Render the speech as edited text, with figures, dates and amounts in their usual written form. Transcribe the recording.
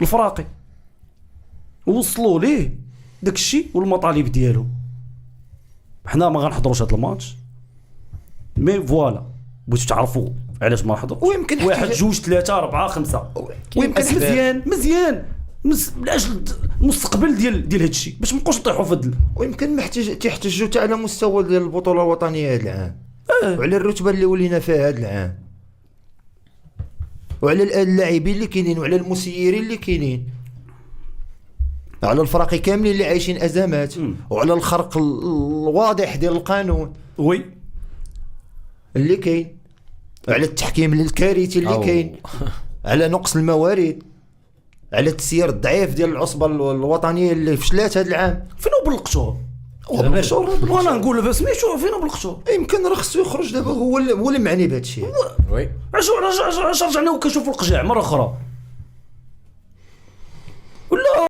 الفراقي ووصلوا ليه داك الشيء والمطالب ديالو. حنا ما غنحضروش هذا الماتش، مي فوالا بغيتو تعرفوا علاش ما نحضروش. ويمكن واحد جوج ثلاثة أربعة خمسة، ويمكن مزيان لاجل المستقبل ديال هذا الشيء، باش ما نبقاوش نطيحوا في ويمكن تحتاجوا حتى على مستوى ديال البطوله الوطنيه هذا العام، وعلى الرتبه اللي ولينا فيها هذا العام، وعلى اللاعبين اللي كاينين، وعلى المسيرين اللي كاينين، على الفرق كاملين اللي عايشين ازمات، وعلى الخرق الواضح ديال القانون وي اللي كاين، على التحكيم الكارثي اللي كاين، على نقص الموارد، على التسيير الضعيف ديال العصبه الوطنيه اللي فشلات هذا العام. فين بالقشور وانا نقول بس ماشي فين بالقشور. يمكن راه خصو يخرج دابا، هو اللي معني بهذا الشيء. وي علاش رجعنا وكنشوفوا القجاع مره اخرى.